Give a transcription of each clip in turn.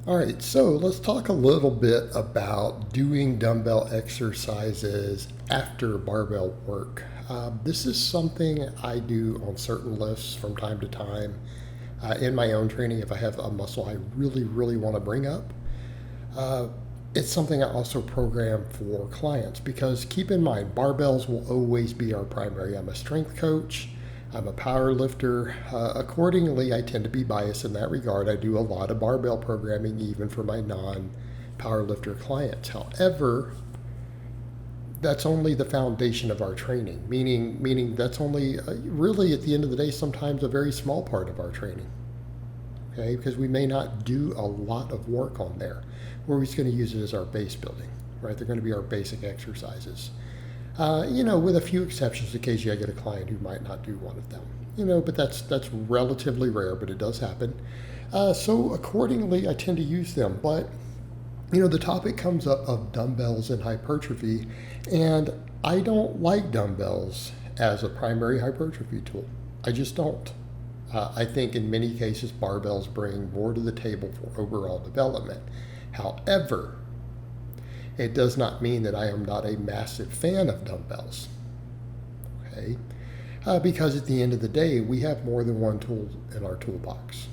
All right, so let's talk a little bit about doing dumbbell exercises after barbell work. This is something I do on certain lifts from time to time in my own training if I have a muscle I really want to bring up. Uh, it's something I also program for clients because keep in mind, barbells will always be our primary. I'm a strength coach. I'm a power lifter. Accordingly, I tend to be biased in that regard. I do a lot of barbell programming even for my non-power lifter clients. However, that's only the foundation of our training, meaning that's only really at the end of the day sometimes a very small part of our training. Okay, because we may not do a lot of work on there. We're just going to use it as our base building, right? They're going to be our basic exercises. With a few exceptions, occasionally I get a client who might not do one of them. But that's relatively rare, but it does happen. So accordingly, I tend to use them. But the topic comes up of dumbbells and hypertrophy, and I don't like dumbbells as a primary hypertrophy tool. I just don't. I think in many cases barbells bring more to the table for overall development. However, it does not mean that I am not a massive fan of dumbbells, okay? Because at the end of the day, we have more than one tool in our toolbox,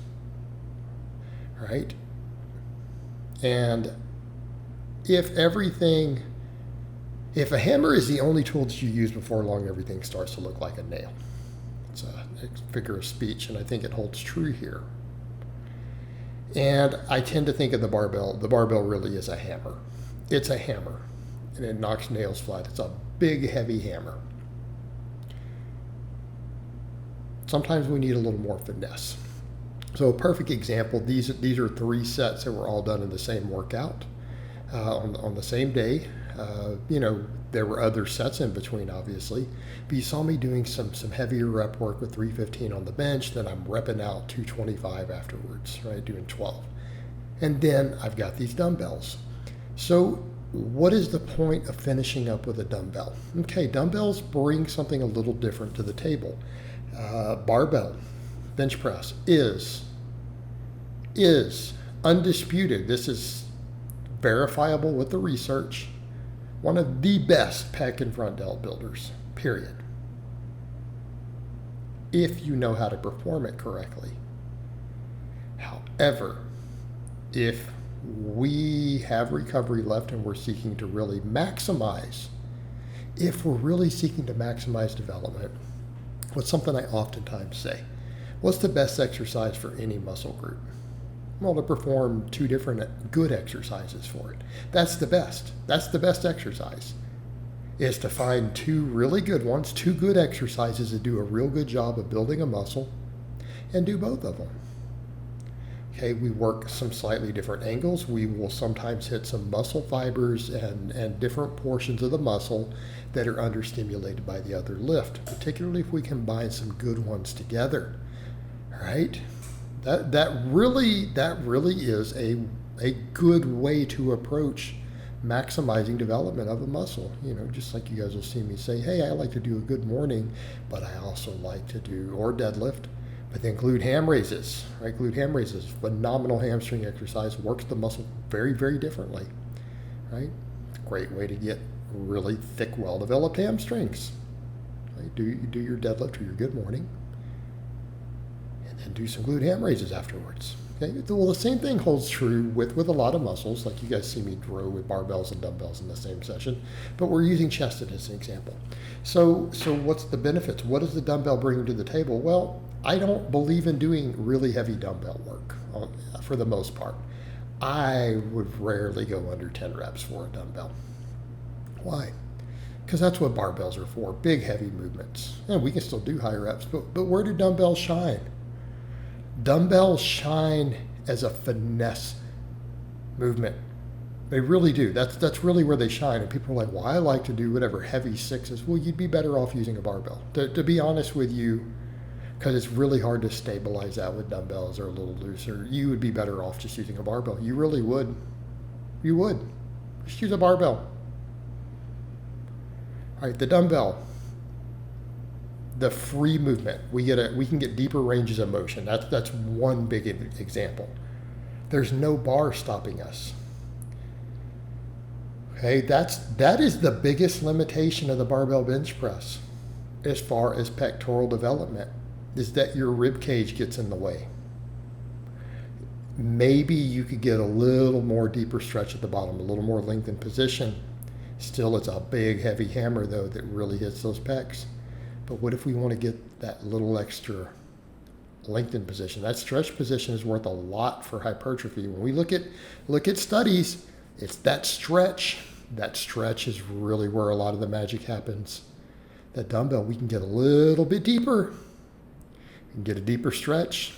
right? And if a hammer is the only tool that you use before long, everything starts to look like a nail. It's a figure of speech, and I think it holds true here. And I tend to think of the barbell. The barbell really is a hammer. It's a hammer, and it knocks nails flat. It's a big, heavy hammer. Sometimes we need a little more finesse. So a perfect example, these are 3 sets that were all done in the same workout on the same day. There were other sets in between, obviously, but you saw me doing some heavier rep work with 315 on the bench. Then I'm repping out 225 afterwards, right, doing 12. And then I've got these dumbbells. So what is the point of finishing up with a dumbbell? Okay, dumbbells bring something a little different to the table. Barbell, bench press is undisputed. This is verifiable with the research. One of the best pec and front delt builders, period. If you know how to perform it correctly. However, if we have recovery left and we're seeking to really maximize, development, what's something I oftentimes say? What's the best exercise for any muscle group? Well, to perform 2 different good exercises for it. That's the best. That's the best exercise, is to find 2 really good ones, 2 good exercises that do a real good job of building a muscle, and do both of them. Okay, we work some slightly different angles. We will sometimes hit some muscle fibers and different portions of the muscle that are understimulated by the other lift, particularly if we combine some good ones together, right? That really is a good way to approach maximizing development of a muscle. Just like you guys will see me say, hey, I like to do a good morning, but I also like to do, or deadlift, but then glute ham raises, right? Glute ham raises, phenomenal hamstring exercise, works the muscle very, very differently, right? Great way to get really thick, well-developed hamstrings. Right? Do your deadlift or your good morning, and do some glute ham raises afterwards. Okay? Well, the same thing holds true with a lot of muscles, like you guys see me row with barbells and dumbbells in the same session, but we're using chest as an example. So what's the benefits? What does the dumbbell bring to the table? Well, I don't believe in doing really heavy dumbbell work for the most part. I would rarely go under 10 reps for a dumbbell. Why? Because that's what barbells are for, big, heavy movements. And we can still do higher reps, but where do dumbbells shine? Dumbbells shine as a finesse movement. They really do. That's really where they shine. And people are like, well, I like to do whatever heavy 6s. Well, you'd be better off using a barbell. To be honest with you, because it's really hard to stabilize that with dumbbells or a little looser, you would be better off just using a barbell. You really would. You would. Just use a barbell. All right, the dumbbell. The free movement, we can get deeper ranges of motion. That's one big example. There's no bar stopping us. Okay, that is the biggest limitation of the barbell bench press as far as pectoral development, is that your rib cage gets in the way. Maybe you could get a little more deeper stretch at the bottom, a little more lengthened position. Still, it's a big, heavy hammer, though, that really hits those pecs. But what if we want to get that little extra lengthened position? That stretch position is worth a lot for hypertrophy. When we look at studies, it's that stretch. That stretch is really where a lot of the magic happens. That dumbbell, we can get a little bit deeper. We can get a deeper stretch.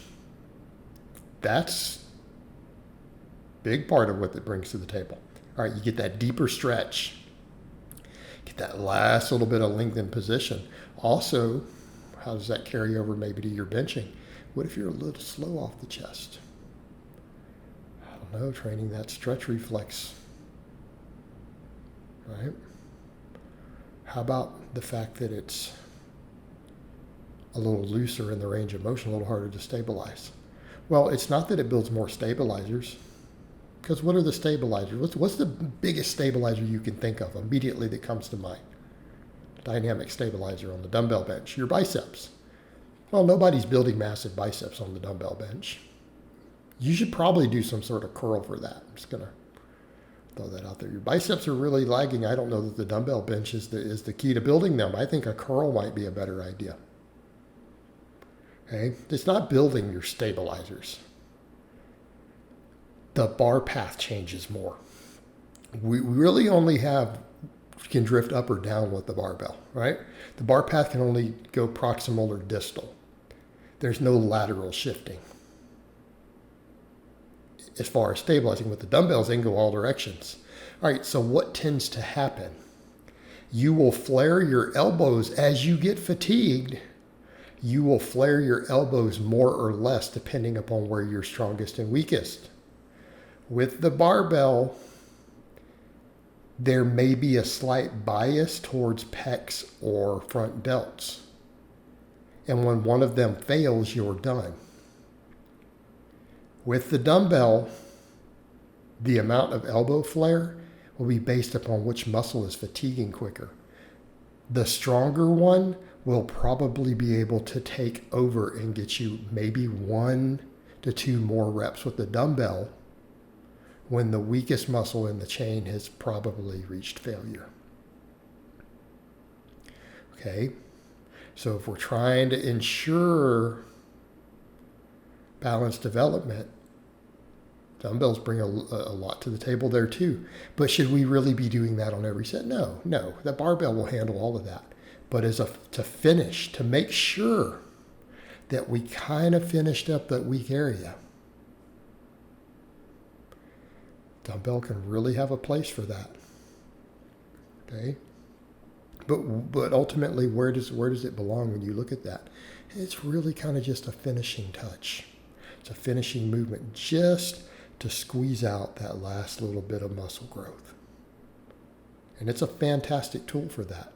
That's a big part of what it brings to the table. All right, you get that deeper stretch. Get that last little bit of lengthened position. Also, how does that carry over maybe to your benching? What if you're a little slow off the chest? I don't know, training that stretch reflex, right? How about the fact that it's a little looser in the range of motion, a little harder to stabilize? Well, it's not that it builds more stabilizers, because what are the stabilizers? What's the biggest stabilizer you can think of immediately that comes to mind? Dynamic stabilizer on the dumbbell bench, your biceps. Well, nobody's building massive biceps on the dumbbell bench. You should probably do some sort of curl for that. I'm just going to throw that out there. Your biceps are really lagging. I don't know that the dumbbell bench is the key to building them. I think a curl might be a better idea. Okay? It's not building your stabilizers. The bar path changes more. We really only can drift up or down with the barbell, right? The bar path can only go proximal or distal. There's no lateral shifting. As far as stabilizing with the dumbbells, they can go all directions. All right, so what tends to happen? You will flare your elbows as you get fatigued. You will flare your elbows more or less depending upon where you're strongest and weakest. With the barbell, there may be a slight bias towards pecs or front delts. And when one of them fails, you're done. With the dumbbell, the amount of elbow flare will be based upon which muscle is fatiguing quicker. The stronger one will probably be able to take over and get you maybe 1 to 2 more reps with the dumbbell when the weakest muscle in the chain has probably reached failure. Okay, so if we're trying to ensure balanced development, dumbbells bring a lot to the table there too. But should we really be doing that on every set? No. The barbell will handle all of that. But to finish, to make sure that we kind of finished up that weak area, dumbbell can really have a place for that. Okay? But ultimately, where does it belong when you look at that? It's really kind of just a finishing touch. It's a finishing movement just to squeeze out that last little bit of muscle growth. And it's a fantastic tool for that.